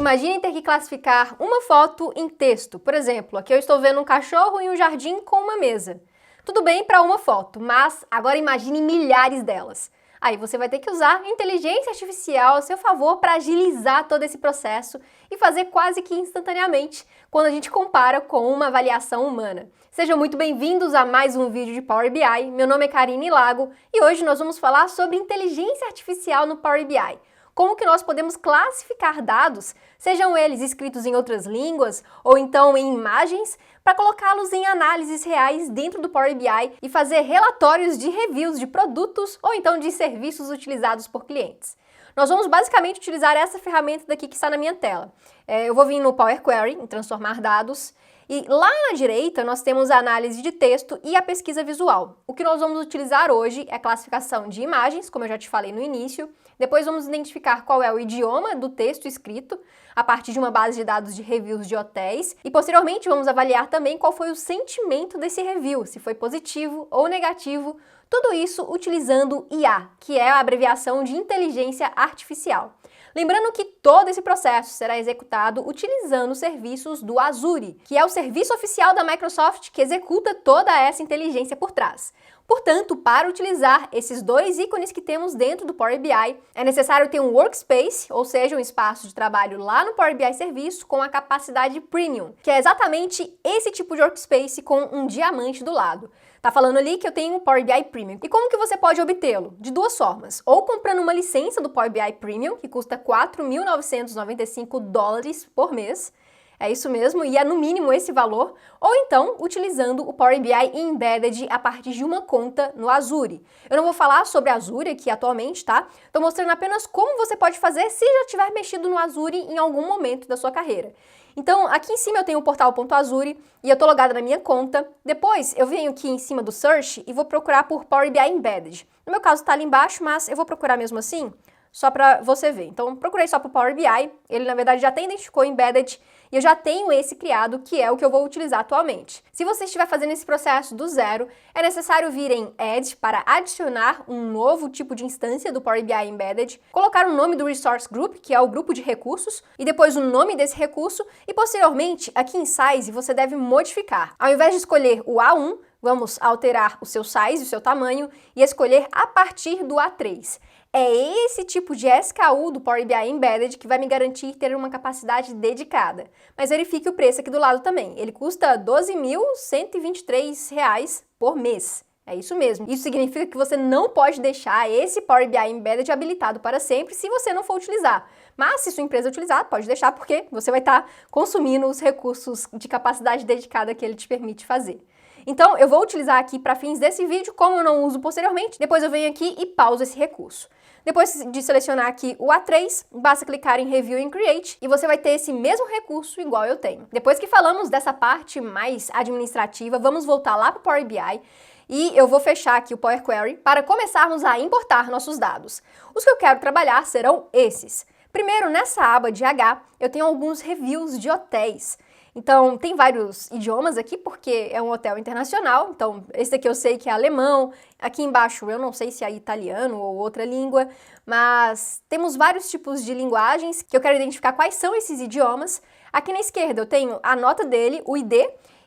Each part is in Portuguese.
Imagine ter que classificar uma foto em texto. Por exemplo, aqui eu estou vendo um cachorro em um jardim com uma mesa. Tudo bem para uma foto, mas agora imagine milhares delas. Aí você vai ter que usar a inteligência artificial a seu favor para agilizar todo esse processo e fazer quase que instantaneamente quando a gente compara com uma avaliação humana. Sejam muito bem-vindos a mais um vídeo de Power BI. Meu nome é Karine Lago e hoje nós vamos falar sobre inteligência artificial no Power BI. Como que nós podemos classificar dados, sejam eles escritos em outras línguas ou então em imagens, para colocá-los em análises reais dentro do Power BI e fazer relatórios de reviews de produtos ou então de serviços utilizados por clientes. Nós vamos basicamente utilizar essa ferramenta daqui que está na minha tela. Eu vou vir no Power Query, em transformar dados, e lá na direita nós temos a análise de texto e a pesquisa visual. O que nós vamos utilizar hoje é a classificação de imagens, como eu já te falei no início. Depois vamos identificar qual é o idioma do texto escrito, a partir de uma base de dados de reviews de hotéis. E posteriormente vamos avaliar também qual foi o sentimento desse review, se foi positivo ou negativo. Tudo isso utilizando IA, que é a abreviação de inteligência artificial. Lembrando que todo esse processo será executado utilizando os serviços do Azure, que é o serviço oficial da Microsoft que executa toda essa inteligência por trás. Portanto, para utilizar esses dois ícones que temos dentro do Power BI, é necessário ter um workspace, ou seja, um espaço de trabalho lá no Power BI Serviço com a capacidade Premium, que é exatamente esse tipo de workspace com um diamante do lado. Tá falando ali que eu tenho um Power BI Premium. E como que você pode obtê-lo? De duas formas. Ou comprando uma licença do Power BI Premium, que custa $4.995 por mês. É isso mesmo, e é no mínimo esse valor. Ou então, utilizando o Power BI Embedded a partir de uma conta no Azure. Eu não vou falar sobre Azure aqui atualmente, tá? Tô mostrando apenas como você pode fazer se já tiver mexido no Azure em algum momento da sua carreira. Então, aqui em cima eu tenho o portal.azure e eu tô logada na minha conta. Depois, eu venho aqui em cima do Search e vou procurar por Power BI Embedded. No meu caso tá ali embaixo, mas eu vou procurar mesmo assim, só para você ver. Então, procurei só por Power BI, ele na verdade já até identificou Embedded e eu já tenho esse criado, que é o que eu vou utilizar atualmente. Se você estiver fazendo esse processo do zero, é necessário vir em Add para adicionar um novo tipo de instância do Power BI Embedded, colocar o nome do Resource Group, que é o grupo de recursos, e depois o nome desse recurso, e posteriormente, aqui em Size, você deve modificar. Ao invés de escolher o A1, vamos alterar o seu size, o seu tamanho, e escolher a partir do A3. É esse tipo de SKU do Power BI Embedded que vai me garantir ter uma capacidade dedicada. Mas verifique o preço aqui do lado também. Ele custa R$ 12.123 por mês. É isso mesmo. Isso significa que você não pode deixar esse Power BI Embedded habilitado para sempre se você não for utilizar. Mas se sua empresa utilizar, pode deixar porque você vai estar consumindo os recursos de capacidade dedicada que ele te permite fazer. Então, eu vou utilizar aqui para fins desse vídeo, como eu não uso posteriormente, depois eu venho aqui e pauso esse recurso. Depois de selecionar aqui o A3, basta clicar em Review and Create e você vai ter esse mesmo recurso igual eu tenho. Depois que falamos dessa parte mais administrativa, vamos voltar lá para o Power BI e eu vou fechar aqui o Power Query para começarmos a importar nossos dados. Os que eu quero trabalhar serão esses. Primeiro, nessa aba de H, eu tenho alguns reviews de hotéis. Então, tem vários idiomas aqui, porque é um hotel internacional. Então, esse daqui eu sei que é alemão. Aqui embaixo eu não sei se é italiano ou outra língua. Mas temos vários tipos de linguagens que eu quero identificar quais são esses idiomas. Aqui na esquerda eu tenho a nota dele, o ID.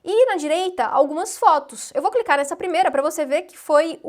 E na direita, algumas fotos. Eu vou clicar nessa primeira para você ver que foi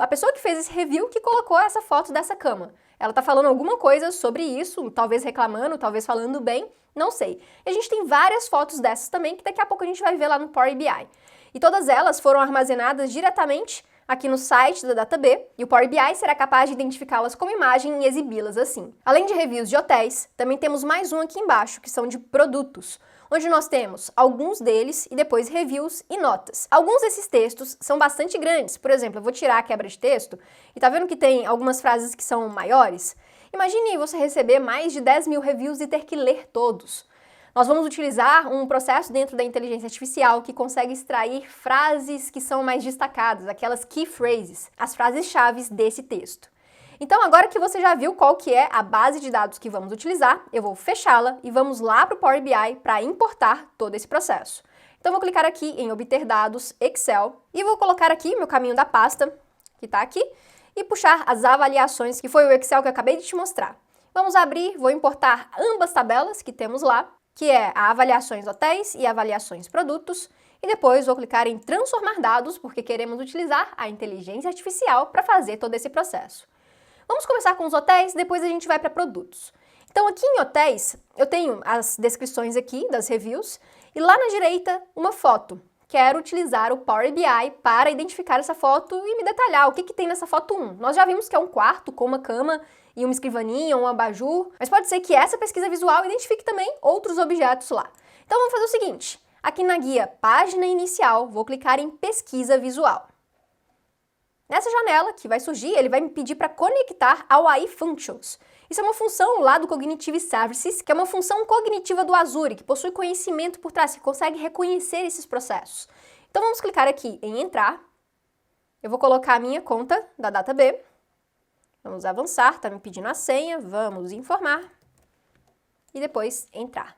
a pessoa que fez esse review que colocou essa foto dessa cama. Ela tá falando alguma coisa sobre isso, talvez reclamando, talvez falando bem, não sei. E a gente tem várias fotos dessas também, que daqui a pouco a gente vai ver lá no Power BI. E todas elas foram armazenadas diretamente aqui no site da DataB, e o Power BI será capaz de identificá-las como imagem e exibi-las assim. Além de reviews de hotéis, também temos mais um aqui embaixo, que são de produtos, onde nós temos alguns deles e depois reviews e notas. Alguns desses textos são bastante grandes. Por exemplo, eu vou tirar a quebra de texto e tá vendo que tem algumas frases que são maiores? Imagine você receber mais de 10 mil reviews e ter que ler todos. Nós vamos utilizar um processo dentro da inteligência artificial que consegue extrair frases que são mais destacadas, aquelas key phrases, as frases-chave desse texto. Então, agora que você já viu qual que é a base de dados que vamos utilizar, eu vou fechá-la e vamos lá para o Power BI para importar todo esse processo. Então, vou clicar aqui em Obter Dados, Excel, e vou colocar aqui meu caminho da pasta, que está aqui, e puxar as avaliações, que foi o Excel que eu acabei de te mostrar. Vamos abrir, vou importar ambas tabelas que temos lá, que é a avaliações hotéis e avaliações produtos, e depois vou clicar em transformar dados, porque queremos utilizar a inteligência artificial para fazer todo esse processo. Vamos começar com os hotéis, depois a gente vai para produtos. Então aqui em hotéis, eu tenho as descrições aqui das reviews, e lá na direita, uma foto. Quero utilizar o Power BI para identificar essa foto e me detalhar o que tem nessa foto 1. Nós já vimos que é um quarto com uma cama e uma escrivaninha, um abajur, mas pode ser que essa pesquisa visual identifique também outros objetos lá. Então vamos fazer o seguinte, aqui na guia Página Inicial, vou clicar em Pesquisa Visual. Nessa janela que vai surgir, ele vai me pedir para conectar ao AI Functions. Isso é uma função lá do Cognitive Services, que é uma função cognitiva do Azure, que possui conhecimento por trás, que consegue reconhecer esses processos. Então vamos clicar aqui em Entrar. Eu vou colocar a minha conta da DataB. Vamos avançar, está me pedindo a senha, vamos informar. E depois Entrar.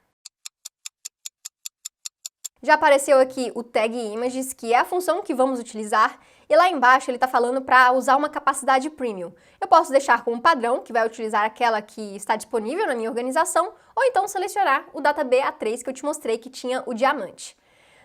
Já apareceu aqui o Tag Images, que é a função que vamos utilizar, e lá embaixo ele está falando para usar uma capacidade premium. Eu posso deixar como padrão, que vai utilizar aquela que está disponível na minha organização, ou então selecionar o DataB A3 que eu te mostrei que tinha o diamante.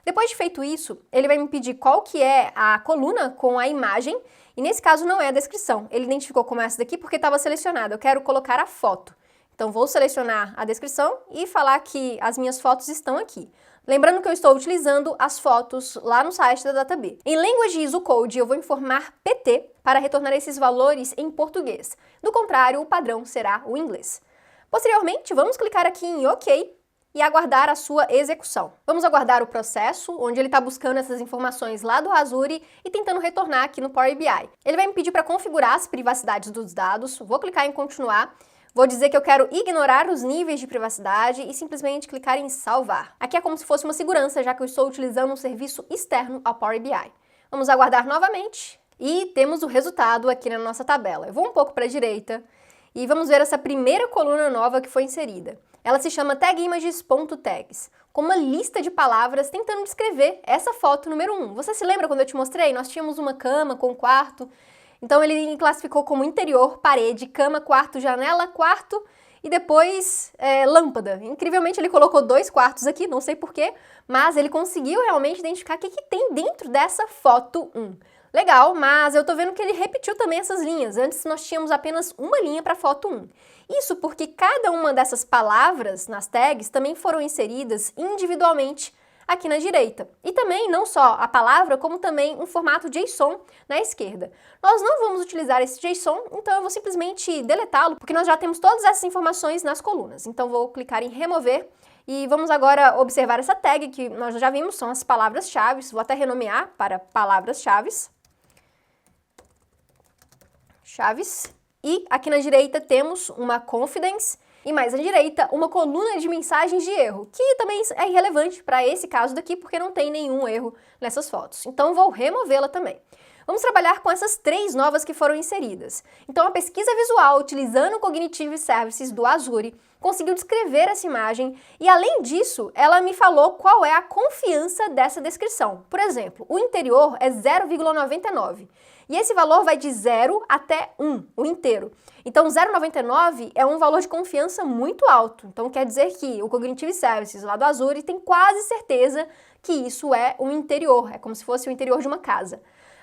Depois de feito isso, ele vai me pedir qual que é a coluna com a imagem, e nesse caso não é a descrição. Ele identificou como essa daqui porque estava selecionada. Eu quero colocar a foto. Então vou selecionar a descrição e falar que as minhas fotos estão aqui. Lembrando que eu estou utilizando as fotos lá no site da DataB. Em Language ISO Code, eu vou informar PT para retornar esses valores em português. Do contrário, o padrão será o inglês. Posteriormente, vamos clicar aqui em OK e aguardar a sua execução. Vamos aguardar o processo, onde ele está buscando essas informações lá do Azure e tentando retornar aqui no Power BI. Ele vai me pedir para configurar as privacidades dos dados, vou clicar em continuar. Vou dizer que eu quero ignorar os níveis de privacidade e simplesmente clicar em salvar. Aqui é como se fosse uma segurança, já que eu estou utilizando um serviço externo ao Power BI. Vamos aguardar novamente e temos o resultado aqui na nossa tabela. Eu vou um pouco para a direita e vamos ver essa primeira coluna nova que foi inserida. Ela se chama tagimages.tags, com uma lista de palavras tentando descrever essa foto número 1. Você se lembra quando eu te mostrei? Nós tínhamos uma cama com um quarto. Então ele classificou como interior, parede, cama, quarto, janela, quarto e depois lâmpada. Incrivelmente ele colocou 2 quartos aqui, não sei porquê, mas ele conseguiu realmente identificar o que tem dentro dessa foto 1. Legal, mas eu tô vendo que ele repetiu também essas linhas. Antes nós tínhamos apenas uma linha para a foto 1. Isso porque cada uma dessas palavras nas tags também foram inseridas individualmente aqui na direita. E também não só a palavra, como também um formato JSON na esquerda. Nós não vamos utilizar esse JSON, então eu vou simplesmente deletá-lo, porque nós já temos todas essas informações nas colunas. Então vou clicar em remover e vamos agora observar essa tag que nós já vimos, são as palavras-chave. Vou até renomear para palavras-chave. E aqui na direita temos uma confidence e mais à direita uma coluna de mensagens de erro, que também é irrelevante para esse caso daqui porque não tem nenhum erro nessas fotos. Então vou removê-la também. Vamos trabalhar com essas 3 novas que foram inseridas. Então a pesquisa visual utilizando o Cognitive Services do Azure conseguiu descrever essa imagem e além disso ela me falou qual é a confiança dessa descrição. Por exemplo, o interior é 0,99. E esse valor vai de 0 até 1, o inteiro. Então 0,99 é um valor de confiança muito alto. Então quer dizer que o Cognitive Services lá do Azure tem quase certeza que isso é um interior, é como se fosse o interior de uma casa.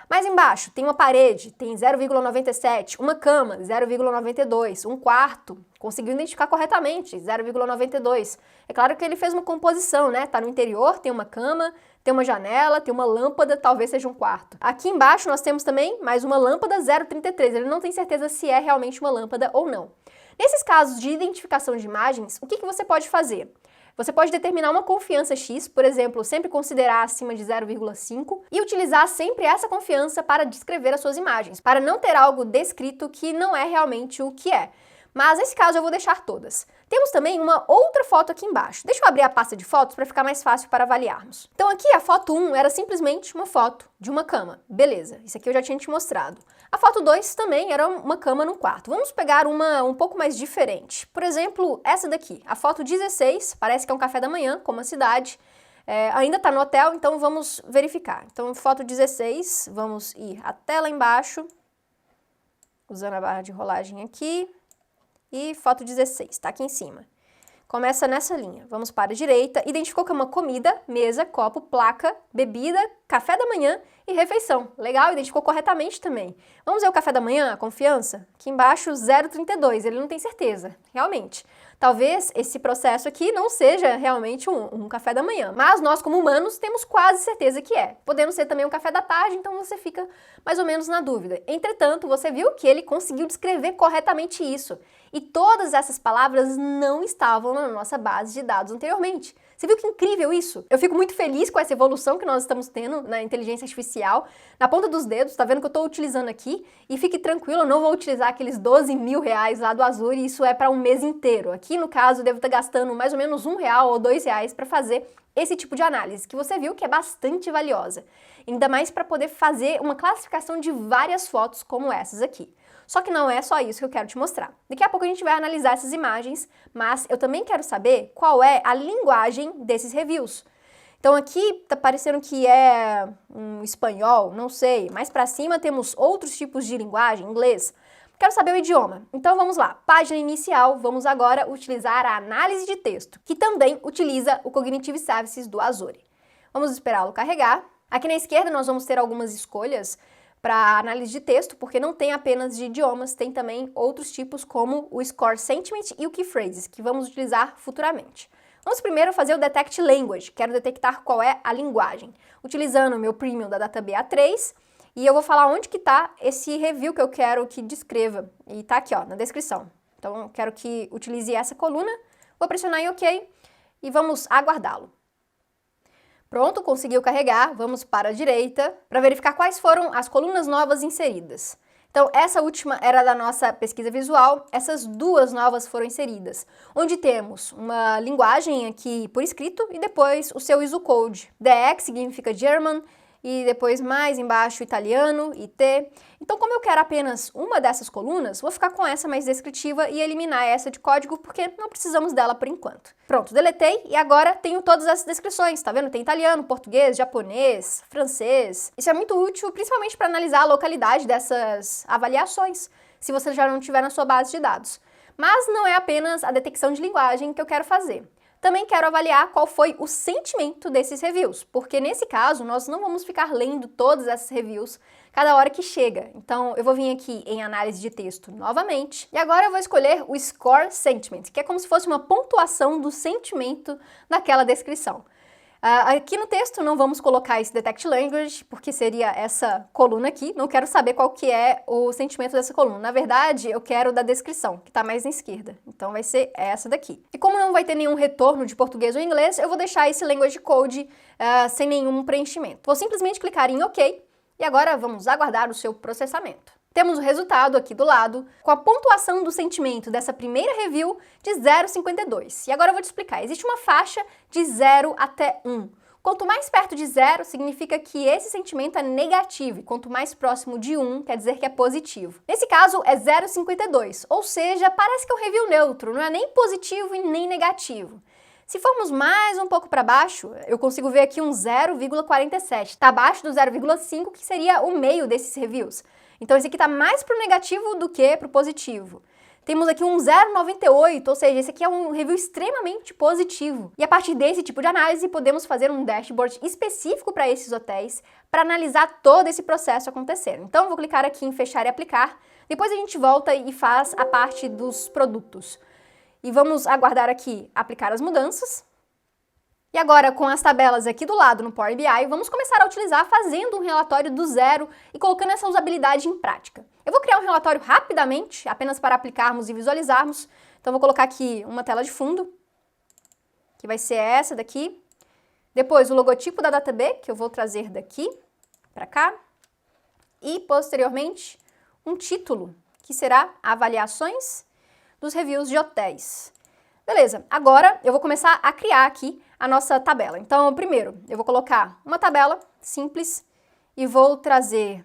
Mais embaixo tem uma parede, tem 0,97, uma cama, 0,92, um quarto, conseguiu identificar corretamente, 0,92. É claro que ele fez uma composição, né? Tá no interior, tem uma cama, tem uma janela, tem uma lâmpada, talvez seja um quarto. Aqui embaixo nós temos também mais uma lâmpada 0,33, ele não tem certeza se é realmente uma lâmpada ou não. Nesses casos de identificação de imagens, o que você pode fazer? Você pode determinar uma confiança X, por exemplo, sempre considerar acima de 0,5 e utilizar sempre essa confiança para descrever as suas imagens, para não ter algo descrito que não é realmente o que é. Mas nesse caso eu vou deixar todas. Temos também uma outra foto aqui embaixo. Deixa eu abrir a pasta de fotos para ficar mais fácil para avaliarmos. Então aqui a foto 1 era simplesmente uma foto de uma cama. Beleza, isso aqui eu já tinha te mostrado. A foto 2 também era uma cama num quarto. Vamos pegar uma um pouco mais diferente. Por exemplo, essa daqui, a foto 16, parece que é um café da manhã, como a cidade. Ainda está no hotel, então vamos verificar. Então foto 16, vamos ir até lá embaixo, usando a barra de rolagem aqui. e foto 16, tá aqui em cima. Começa nessa linha. Vamos para a direita. Identificou que é uma comida, mesa, copo, placa, bebida, café da manhã e refeição. Legal, identificou corretamente também. Vamos ver o café da manhã, a confiança? Aqui embaixo, 0,32. Ele não tem certeza, realmente. Talvez esse processo aqui não seja realmente um café da manhã, mas nós, como humanos, temos quase certeza que é. Podendo ser também um café da tarde, então você fica mais ou menos na dúvida. Entretanto, você viu que ele conseguiu descrever corretamente isso. E todas essas palavras não estavam na nossa base de dados anteriormente. Você viu que incrível isso? Eu fico muito feliz com essa evolução que nós estamos tendo na inteligência artificial. Na ponta dos dedos, tá vendo que eu estou utilizando aqui? E fique tranquilo, eu não vou utilizar aqueles 12 mil reais lá do Azure, isso é para um mês inteiro. Aqui, no caso, eu devo estar gastando mais ou menos R$1 ou R$2 para fazer esse tipo de análise, que você viu que é bastante valiosa. Ainda mais para poder fazer uma classificação de várias fotos como essas aqui. Só que não é só isso que eu quero te mostrar. Daqui a pouco a gente vai analisar essas imagens, mas eu também quero saber qual é a linguagem desses reviews. Então aqui tá parecendo que é um espanhol, não sei. Mais para cima temos outros tipos de linguagem, inglês. Quero saber o idioma. Então vamos lá. Página inicial, vamos agora utilizar a análise de texto, que também utiliza o Cognitive Services do Azure. Vamos esperá-lo carregar. Aqui na esquerda nós vamos ter algumas escolhas para análise de texto, porque não tem apenas de idiomas, tem também outros tipos como o Score Sentiment e o Key Phrases, que vamos utilizar futuramente. Vamos primeiro fazer o Detect Language, quero detectar qual é a linguagem, utilizando o meu Premium da Data A3, e eu vou falar onde que está esse review que eu quero que descreva, e está aqui ó, na descrição. Então eu quero que utilize essa coluna, vou pressionar em OK e vamos aguardá-lo. Pronto, conseguiu carregar, vamos para a direita para verificar quais foram as colunas novas inseridas. Então, essa última era da nossa pesquisa visual, essas duas novas foram inseridas, onde temos uma linguagem aqui por escrito e depois o seu ISO code. DX significa German e depois mais embaixo italiano, IT. Então, como eu quero apenas uma dessas colunas, vou ficar com essa mais descritiva e eliminar essa de código, porque não precisamos dela por enquanto. Pronto, deletei e agora tenho todas essas descrições, tá vendo? Tem italiano, português, japonês, francês. Isso é muito útil, principalmente para analisar a localidade dessas avaliações, se você já não tiver na sua base de dados. Mas não é apenas a detecção de linguagem que eu quero fazer. Também quero avaliar qual foi o sentimento desses reviews, porque nesse caso nós não vamos ficar lendo todas essas reviews cada hora que chega. Então eu vou vir aqui em análise de texto novamente e agora eu vou escolher o Score Sentiment, que é como se fosse uma pontuação do sentimento daquela descrição. Aqui no texto não vamos colocar esse Detect Language, porque seria essa coluna aqui. Não quero saber qual que é o sentimento dessa coluna. Na verdade, eu quero da descrição, que está mais na esquerda. Então vai ser essa daqui. E como não vai ter nenhum retorno de português ou inglês, eu vou deixar esse Language Code sem nenhum preenchimento. Vou simplesmente clicar em OK e agora vamos aguardar o seu processamento. Temos o resultado aqui do lado, com a pontuação do sentimento dessa primeira review de 0,52. E agora eu vou te explicar. Existe uma faixa de 0 até 1. Quanto mais perto de 0, significa que esse sentimento é negativo, e quanto mais próximo de 1, quer dizer que é positivo. Nesse caso, é 0,52, ou seja, parece que é um review neutro, não é nem positivo e nem negativo. Se formos mais um pouco para baixo, eu consigo ver aqui um 0,47. Está abaixo do 0,5, que seria o meio desses reviews. Então esse aqui está mais para o negativo do que para o positivo. Temos aqui um 0,98, ou seja, esse aqui é um review extremamente positivo. E a partir desse tipo de análise, podemos fazer um dashboard específico para esses hotéis, para analisar todo esse processo acontecendo. Então eu vou clicar aqui em fechar e aplicar, depois a gente volta e faz a parte dos produtos. E vamos aguardar aqui aplicar as mudanças. E agora, com as tabelas aqui do lado no Power BI, vamos começar a utilizar fazendo um relatório do zero e colocando essa usabilidade em prática. Eu vou criar um relatório rapidamente, apenas para aplicarmos e visualizarmos. Então, vou colocar aqui uma tela de fundo, que vai ser essa daqui. Depois, o logotipo da DataB, que eu vou trazer daqui para cá. E, posteriormente, um título, que será Avaliações dos Reviews de Hotéis. Beleza, agora eu vou começar a criar aqui a nossa tabela. Então, primeiro, eu vou colocar uma tabela simples e vou trazer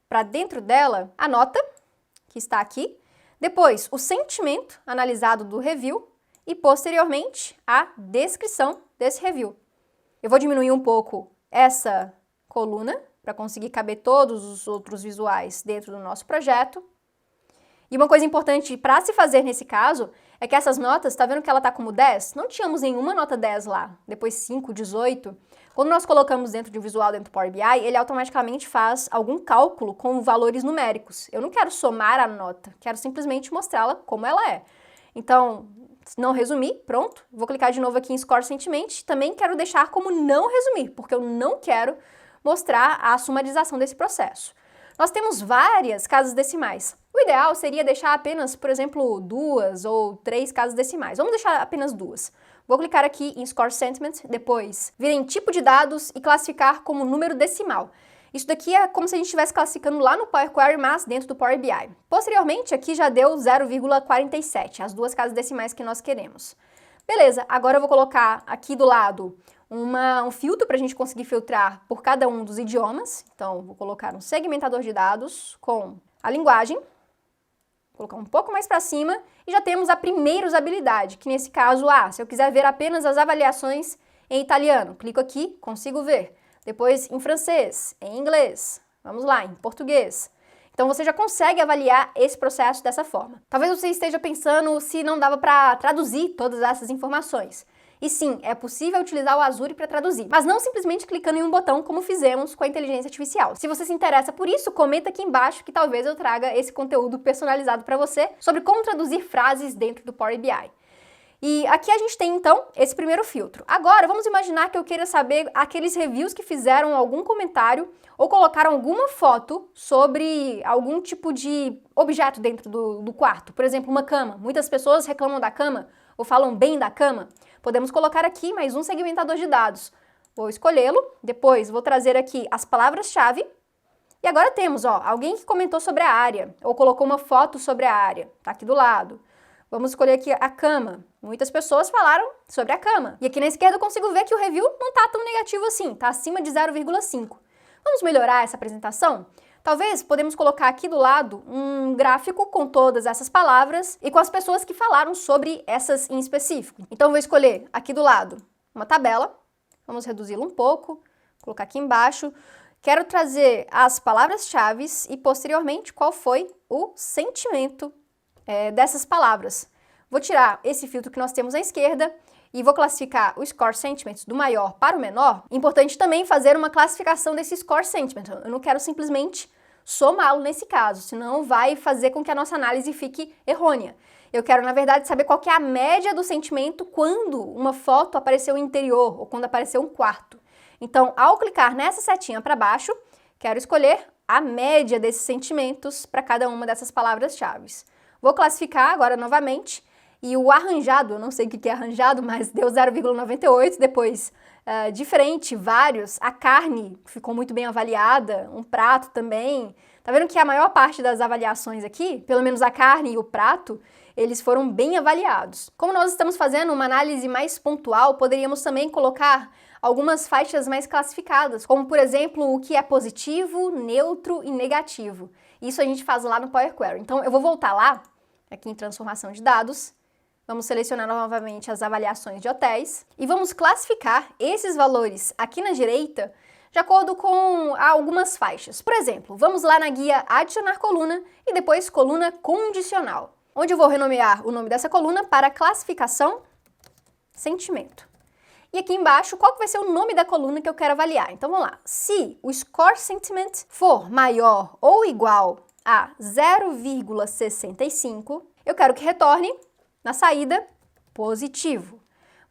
para dentro dela a nota, que está aqui, depois o sentimento analisado do review e, posteriormente, a descrição desse review. Eu vou diminuir um pouco essa coluna para conseguir caber todos os outros visuais dentro do nosso projeto. E uma coisa importante para se fazer nesse caso é que essas notas, tá vendo que ela tá como 10? Não tínhamos nenhuma nota 10 lá, depois 5, 18. Quando nós colocamos dentro de um visual dentro do Power BI, ele automaticamente faz algum cálculo com valores numéricos. Eu não quero somar a nota, quero simplesmente mostrá-la como ela é. Então, não resumir, pronto. Vou clicar de novo aqui em Score Sentiment. Também quero deixar como não resumir, porque eu não quero mostrar a sumarização desse processo. Nós temos várias casas decimais. O ideal seria deixar apenas, por exemplo, 2 ou 3 casas decimais. Vamos deixar apenas 2. Vou clicar aqui em Score Sentiment, depois vir em tipo de dados e classificar como número decimal. Isso daqui é como se a gente estivesse classificando lá no Power Query, mas dentro do Power BI. Posteriormente, aqui já deu 0,47, as duas casas decimais que nós queremos. Beleza, agora eu vou colocar aqui do lado um filtro para a gente conseguir filtrar por cada um dos idiomas. Então, vou colocar um segmentador de dados com a linguagem. Vou colocar um pouco mais para cima e já temos a primeira usabilidade, que nesse caso, se eu quiser ver apenas as avaliações em italiano, clico aqui, consigo ver. Depois em francês, em inglês, vamos lá, em português. Então você já consegue avaliar esse processo dessa forma. Talvez você esteja pensando se não dava para traduzir todas essas informações. E sim, é possível utilizar o Azure para traduzir, mas não simplesmente clicando em um botão como fizemos com a inteligência artificial. Se você se interessa por isso, comenta aqui embaixo que talvez eu traga esse conteúdo personalizado para você sobre como traduzir frases dentro do Power BI. E aqui a gente tem, então, esse primeiro filtro. Agora, vamos imaginar que eu queira saber aqueles reviews que fizeram algum comentário ou colocaram alguma foto sobre algum tipo de objeto dentro do quarto. Por exemplo, uma cama. Muitas pessoas reclamam da cama ou falam bem da cama. Podemos colocar aqui mais um segmentador de dados. Vou escolhê-lo, depois vou trazer aqui as palavras-chave. E agora temos, alguém que comentou sobre a área ou colocou uma foto sobre a área. Tá aqui do lado. Vamos escolher aqui a cama. Muitas pessoas falaram sobre a cama. E aqui na esquerda eu consigo ver que o review não está tão negativo assim, está acima de 0,5. Vamos melhorar essa apresentação? Talvez podemos colocar aqui do lado um gráfico com todas essas palavras e com as pessoas que falaram sobre essas em específico. Então vou escolher aqui do lado uma tabela. Vamos reduzi-la um pouco, colocar aqui embaixo. Quero trazer as palavras-chave e posteriormente qual foi o sentimento dessas palavras. Vou tirar esse filtro que nós temos à esquerda e vou classificar o Score Sentiment do maior para o menor. Importante também fazer uma classificação desse Score Sentiment. Eu não quero simplesmente somá-lo nesse caso, senão vai fazer com que a nossa análise fique errônea. Eu quero, na verdade, saber qual que é a média do sentimento quando uma foto apareceu em interior ou quando apareceu um quarto. Então, ao clicar nessa setinha para baixo, quero escolher a média desses sentimentos para cada uma dessas palavras-chave. Vou classificar agora novamente, e o arranjado, eu não sei o que é arranjado, mas deu 0,98, depois diferente, vários, a carne ficou muito bem avaliada, um prato também. Tá vendo que a maior parte das avaliações aqui, pelo menos a carne e o prato, eles foram bem avaliados. Como nós estamos fazendo uma análise mais pontual, poderíamos também colocar algumas faixas mais classificadas, como por exemplo o que é positivo, neutro e negativo. Isso a gente faz lá no Power Query. Então eu vou voltar lá, aqui em transformação de dados, vamos selecionar novamente as avaliações de hotéis e vamos classificar esses valores aqui na direita de acordo com algumas faixas. Por exemplo, vamos lá na guia adicionar coluna e depois coluna condicional, onde eu vou renomear o nome dessa coluna para classificação sentimento. E aqui embaixo, qual que vai ser o nome da coluna que eu quero avaliar? Então vamos lá. Se o Score Sentiment for maior ou igual a 0,65, eu quero que retorne na saída positivo.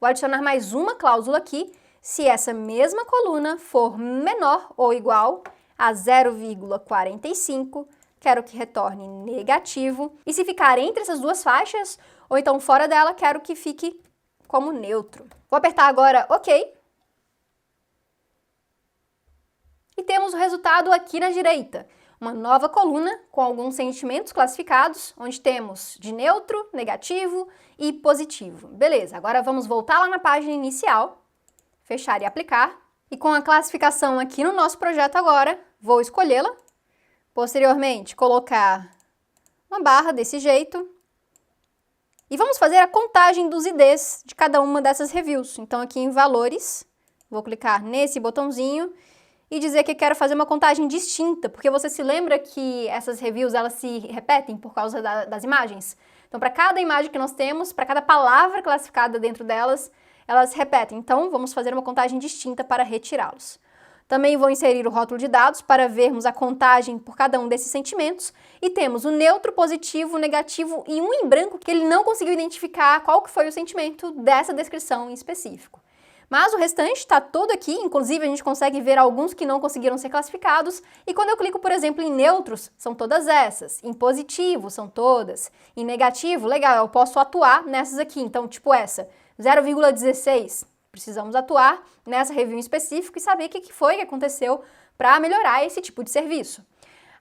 Vou adicionar mais uma cláusula aqui. Se essa mesma coluna for menor ou igual a 0,45, quero que retorne negativo. E se ficar entre essas duas faixas, ou então fora dela, quero que fique como neutro. Vou apertar agora OK. E temos o resultado aqui na direita. Uma nova coluna com alguns sentimentos classificados, onde temos de neutro, negativo e positivo. Beleza, agora vamos voltar lá na página inicial, fechar e aplicar. E com a classificação aqui no nosso projeto agora, vou escolhê-la. Posteriormente, colocar uma barra desse jeito. E vamos fazer a contagem dos IDs de cada uma dessas reviews. Então aqui em valores, vou clicar nesse botãozinho e dizer que quero fazer uma contagem distinta, porque você se lembra que essas reviews elas se repetem por causa das imagens? Então, para cada imagem que nós temos, para cada palavra classificada dentro delas, elas se repetem. Então, vamos fazer uma contagem distinta para retirá-los. Também vou inserir o rótulo de dados para vermos a contagem por cada um desses sentimentos. E temos o neutro, positivo, negativo e um em branco que ele não conseguiu identificar qual que foi o sentimento dessa descrição em específico. Mas o restante está todo aqui, inclusive a gente consegue ver alguns que não conseguiram ser classificados, e quando eu clico, por exemplo, em neutros, são todas essas, em positivo, são todas, em negativo, legal, eu posso atuar nessas aqui, então tipo essa, 0,16, precisamos atuar nessa review em específico e saber o que foi que aconteceu para melhorar esse tipo de serviço.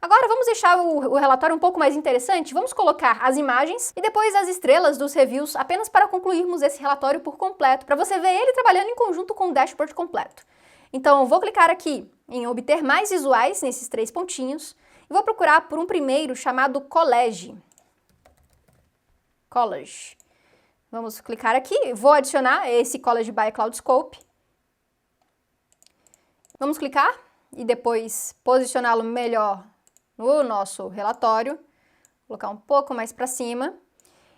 Agora vamos deixar o relatório um pouco mais interessante, vamos colocar as imagens e depois as estrelas dos reviews apenas para concluirmos esse relatório por completo, para você ver ele trabalhando em conjunto com o dashboard completo. Então vou clicar aqui em obter mais visuais nesses 3 pontinhos e vou procurar por um primeiro chamado College. College. Vamos clicar aqui, vou adicionar esse College by Cloudscope. Vamos clicar e depois posicioná-lo melhor no nosso relatório, colocar um pouco mais para cima.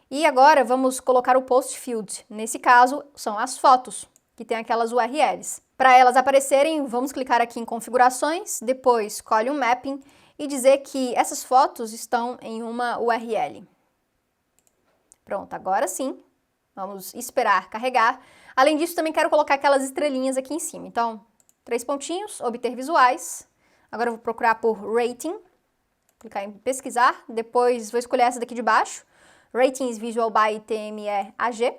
E agora vamos colocar o post field. Nesse caso, são as fotos, que tem aquelas URLs. Para elas aparecerem, vamos clicar aqui em configurações, depois escolhe um mapping e dizer que essas fotos estão em uma URL. Pronto, agora sim. Vamos esperar carregar. Além disso, também quero colocar aquelas estrelinhas aqui em cima. Então, 3 pontinhos, obter visuais. Agora eu vou procurar por rating. Clicar em pesquisar, depois vou escolher essa daqui de baixo, Ratings Visual by TME-AG.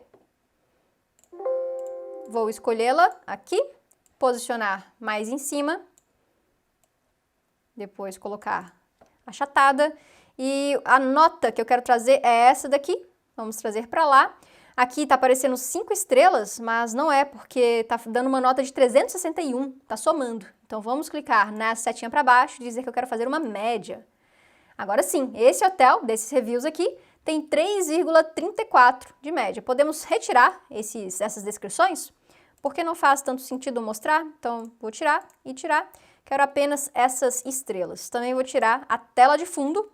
Vou escolhê-la aqui, posicionar mais em cima, depois colocar achatada, e a nota que eu quero trazer é essa daqui, vamos trazer para lá. Aqui está aparecendo 5 estrelas, mas não é, porque está dando uma nota de 361, está somando. Então vamos clicar na setinha para baixo e dizer que eu quero fazer uma média. Agora sim, esse hotel, desses reviews aqui, tem 3,34 de média. Podemos retirar essas descrições, porque não faz tanto sentido mostrar, então vou tirar e tirar. Quero apenas essas estrelas. Também vou tirar a tela de fundo,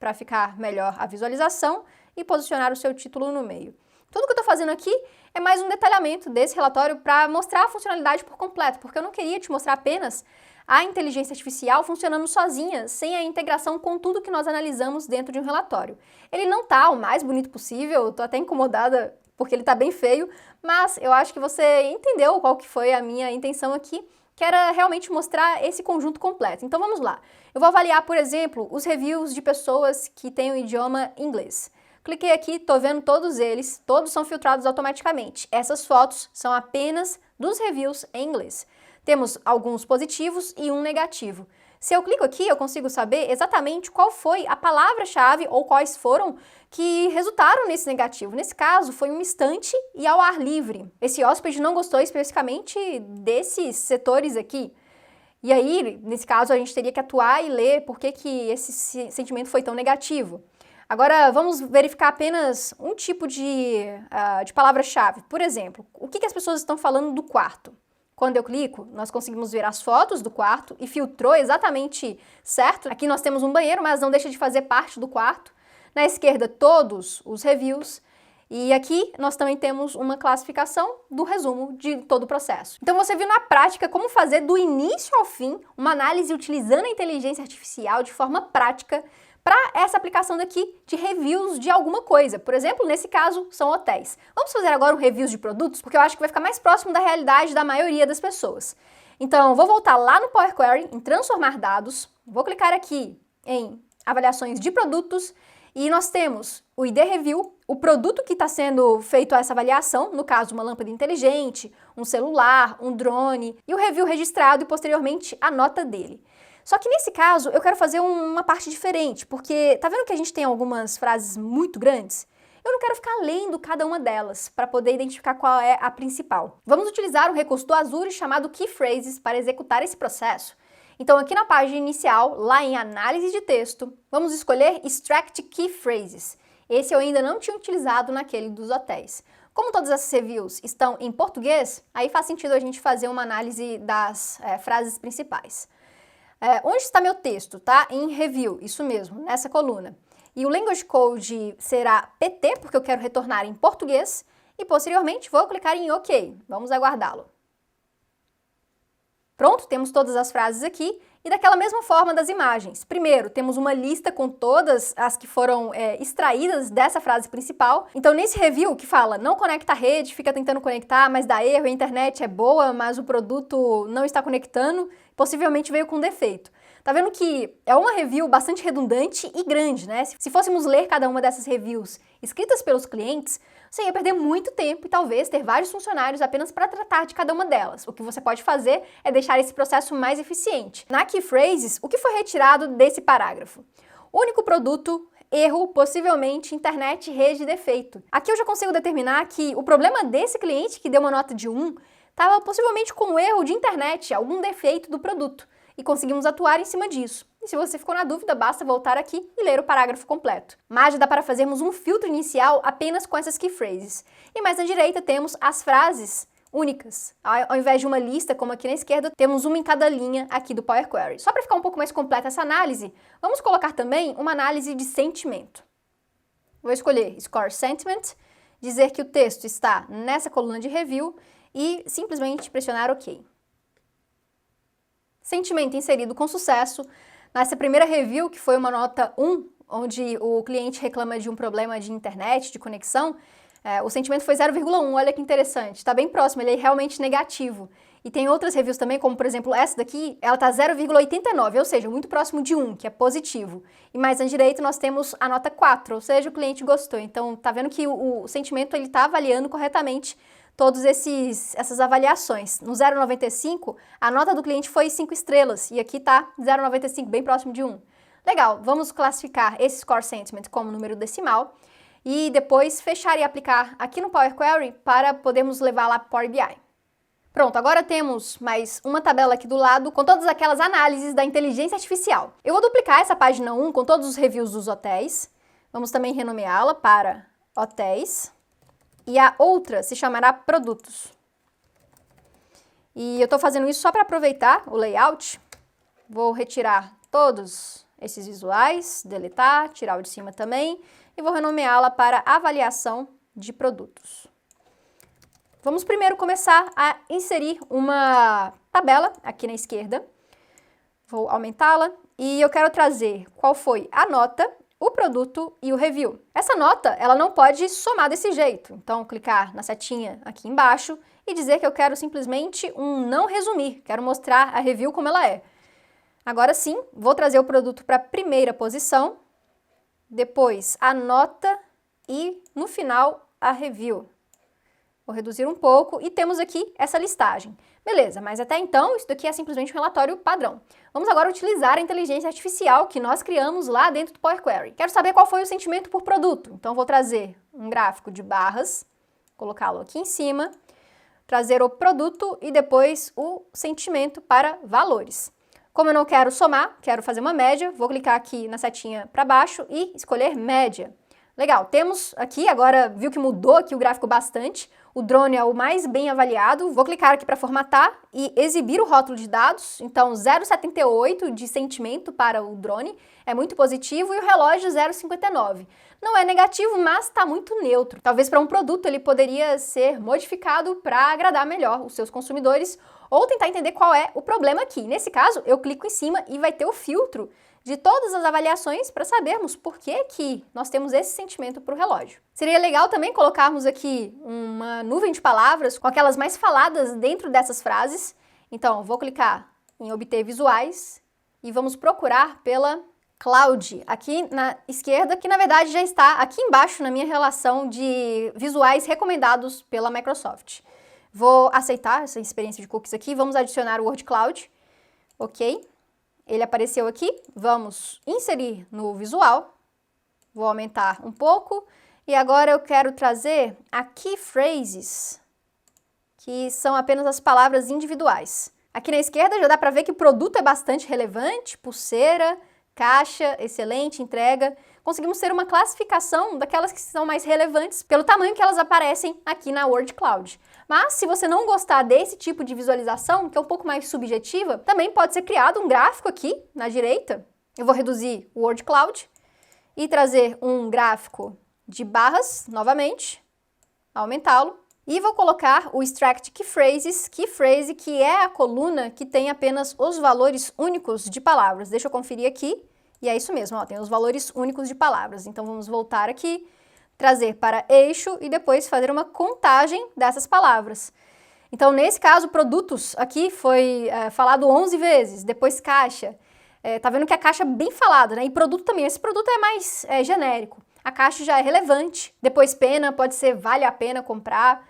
para ficar melhor a visualização, e posicionar o seu título no meio. Tudo que eu estou fazendo aqui é mais um detalhamento desse relatório para mostrar a funcionalidade por completo, porque eu não queria te mostrar apenas a inteligência artificial funcionando sozinha, sem a integração com tudo que nós analisamos dentro de um relatório. Ele não está o mais bonito possível, eu estou até incomodada porque ele está bem feio, mas eu acho que você entendeu qual que foi a minha intenção aqui, que era realmente mostrar esse conjunto completo. Então vamos lá. Eu vou avaliar, por exemplo, os reviews de pessoas que têm o idioma inglês. Cliquei aqui, estou vendo todos eles, todos são filtrados automaticamente. Essas fotos são apenas dos reviews em inglês. Temos alguns positivos e um negativo. Se eu clico aqui, eu consigo saber exatamente qual foi a palavra-chave ou quais foram que resultaram nesse negativo. Nesse caso, foi um estante e ao ar livre. Esse hóspede não gostou especificamente desses setores aqui. E aí, nesse caso, a gente teria que atuar e ler por que esse sentimento foi tão negativo. Agora, vamos verificar apenas um tipo de palavra-chave. Por exemplo, o que as pessoas estão falando do quarto? Quando eu clico, nós conseguimos ver as fotos do quarto e filtrou exatamente certo. Aqui nós temos um banheiro, mas não deixa de fazer parte do quarto. Na esquerda, todos os reviews. E aqui nós também temos uma classificação do resumo de todo o processo. Então você viu na prática como fazer do início ao fim uma análise utilizando a inteligência artificial de forma prática para essa aplicação daqui de reviews de alguma coisa. Por exemplo, nesse caso, são hotéis. Vamos fazer agora um reviews de produtos, porque eu acho que vai ficar mais próximo da realidade da maioria das pessoas. Então, vou voltar lá no Power Query, em transformar dados, vou clicar aqui em avaliações de produtos, e nós temos o ID Review, o produto que está sendo feito essa avaliação, no caso uma lâmpada inteligente, um celular, um drone, e o review registrado e posteriormente a nota dele. Só que nesse caso eu quero fazer uma parte diferente, porque tá vendo que a gente tem algumas frases muito grandes? Eu não quero ficar lendo cada uma delas para poder identificar qual é a principal. Vamos utilizar um recurso do Azure chamado Key Phrases para executar esse processo. Então aqui na página inicial, lá em análise de texto, vamos escolher Extract Key Phrases. Esse eu ainda não tinha utilizado naquele dos hotéis. Como todas essas reviews estão em português, aí faz sentido a gente fazer uma análise das frases principais. Onde está meu texto? Tá? Em review, isso mesmo, nessa coluna. E o language code será PT, porque eu quero retornar em português, e posteriormente vou clicar em OK. Vamos aguardá-lo. Pronto, temos todas as frases aqui, e daquela mesma forma das imagens. Primeiro, temos uma lista com todas as que foram extraídas dessa frase principal. Então, nesse review que fala, não conecta a rede, fica tentando conectar, mas dá erro, a internet é boa, mas o produto não está conectando, possivelmente veio com defeito. Tá vendo que é uma review bastante redundante e grande, né? Se fôssemos ler cada uma dessas reviews escritas pelos clientes, você ia perder muito tempo e talvez ter vários funcionários apenas para tratar de cada uma delas. O que você pode fazer é deixar esse processo mais eficiente. Na Key Phrases, o que foi retirado desse parágrafo? Único produto, erro, possivelmente internet, rede, defeito. Aqui eu já consigo determinar que o problema desse cliente que deu uma nota de 1 estava possivelmente com um erro de internet, algum defeito do produto. E conseguimos atuar em cima disso. E se você ficou na dúvida, basta voltar aqui e ler o parágrafo completo. Mas já dá para fazermos um filtro inicial apenas com essas key phrases. E mais à direita temos as frases únicas. Ao invés de uma lista, como aqui na esquerda, temos uma em cada linha aqui do Power Query. Só para ficar um pouco mais completa essa análise, vamos colocar também uma análise de sentimento. Vou escolher Score Sentiment, dizer que o texto está nessa coluna de review e simplesmente pressionar OK. Sentimento inserido com sucesso. Nessa primeira review, que foi uma nota 1, onde o cliente reclama de um problema de internet, de conexão, o sentimento foi 0,1, olha que interessante, está bem próximo, ele é realmente negativo. E tem outras reviews também, como por exemplo essa daqui, ela está 0,89, ou seja, muito próximo de 1, que é positivo. E mais à direita nós temos a nota 4, ou seja, o cliente gostou. Então, tá vendo que o sentimento ele está avaliando corretamente todas essas avaliações. No 0,95, a nota do cliente foi 5 estrelas, e aqui está 0,95, bem próximo de 1. Legal, vamos classificar esse Score Sentiment como número decimal, e depois fechar e aplicar aqui no Power Query para podermos levar lá para o Power BI. Pronto, agora temos mais uma tabela aqui do lado com todas aquelas análises da inteligência artificial. Eu vou duplicar essa página 1 com todos os reviews dos hotéis. Vamos também renomeá-la para hotéis. E a outra se chamará produtos. E eu estou fazendo isso só para aproveitar o layout. Vou retirar todos esses visuais, deletar, tirar o de cima também. E vou renomeá-la para avaliação de produtos. Vamos primeiro começar a inserir uma tabela aqui na esquerda. Vou aumentá-la e eu quero trazer qual foi a nota, o produto e o review. Essa nota, ela não pode somar desse jeito. Então, clicar na setinha aqui embaixo e dizer que eu quero simplesmente um não resumir. Quero mostrar a review como ela é. Agora sim, vou trazer o produto para a primeira posição, depois a nota e, no final, a review. Vou reduzir um pouco e temos aqui essa listagem. Beleza, mas até então isso daqui é simplesmente um relatório padrão. Vamos agora utilizar a inteligência artificial que nós criamos lá dentro do Power Query. Quero saber qual foi o sentimento por produto, então vou trazer um gráfico de barras, colocá-lo aqui em cima, trazer o produto e depois o sentimento para valores. Como eu não quero somar, quero fazer uma média, vou clicar aqui na setinha para baixo e escolher média. Legal, temos aqui, agora viu que mudou aqui o gráfico bastante, o drone é o mais bem avaliado, vou clicar aqui para formatar e exibir o rótulo de dados, então 0,78 de sentimento para o drone, é muito positivo, e o relógio 0,59. Não é negativo, mas está muito neutro. Talvez para um produto ele poderia ser modificado para agradar melhor os seus consumidores ou tentar entender qual é o problema aqui. Nesse caso, eu clico em cima e vai ter o filtro de todas as avaliações para sabermos por que nós temos esse sentimento para o relógio. Seria legal também colocarmos aqui uma nuvem de palavras com aquelas mais faladas dentro dessas frases. Então, vou clicar em obter visuais e vamos procurar pela Cloud, aqui na esquerda, que na verdade já está aqui embaixo na minha relação de visuais recomendados pela Microsoft. Vou aceitar essa experiência de cookies aqui, vamos adicionar o Word Cloud, ok? Ele apareceu aqui, vamos inserir no visual, vou aumentar um pouco, e agora eu quero trazer a Key Phrases, que são apenas as palavras individuais. Aqui na esquerda já dá para ver que o produto é bastante relevante, pulseira, caixa, excelente, entrega. conseguimos ter uma classificação daquelas que são mais relevantes pelo tamanho que elas aparecem aqui na Word Cloud. Mas se você não gostar desse tipo de visualização, que é um pouco mais subjetiva, também pode ser criado um gráfico aqui na direita. Eu vou reduzir o Word Cloud e trazer um gráfico de barras novamente, aumentá-lo. E vou colocar o Extract Keyphrases, Keyphrase, que é a coluna que tem apenas os valores únicos de palavras. Deixa eu conferir aqui, e é isso mesmo, ó, tem os valores únicos de palavras. Então vamos voltar aqui, trazer para eixo e depois fazer uma contagem dessas palavras. Então nesse caso, produtos aqui foi falado 11 vezes, depois caixa. Tá vendo que a caixa é bem falada, né? E produto também, esse produto é mais genérico. A caixa já é relevante, depois pena, pode ser vale a pena comprar.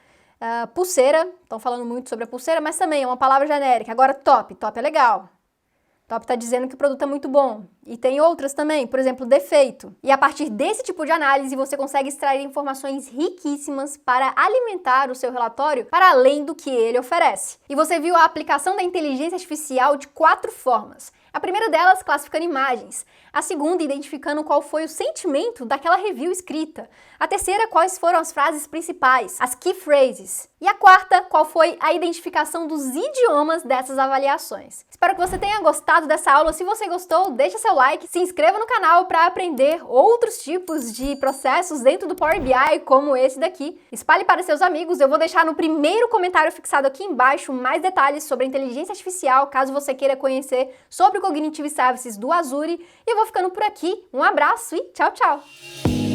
Pulseira, estão falando muito sobre a pulseira, mas também é uma palavra genérica. Agora top, top é legal. Top está dizendo que o produto é muito bom. E tem outras também, por exemplo, defeito. E a partir desse tipo de análise, você consegue extrair informações riquíssimas para alimentar o seu relatório para além do que ele oferece. E você viu a aplicação da inteligência artificial de 4 formas. A primeira delas, classificando imagens. A segunda, identificando qual foi o sentimento daquela review escrita. A terceira, quais foram as frases principais, as key phrases. E a quarta, qual foi a identificação dos idiomas dessas avaliações. Espero que você tenha gostado dessa aula. Se você gostou, deixa seu like, se inscreva no canal para aprender outros tipos de processos dentro do Power BI, como esse daqui. Espalhe para seus amigos. Eu vou deixar no primeiro comentário fixado aqui embaixo mais detalhes sobre a inteligência artificial, caso você queira conhecer sobre o Cognitive Services do Azure. E eu vou ficando por aqui. Um abraço e tchau, tchau!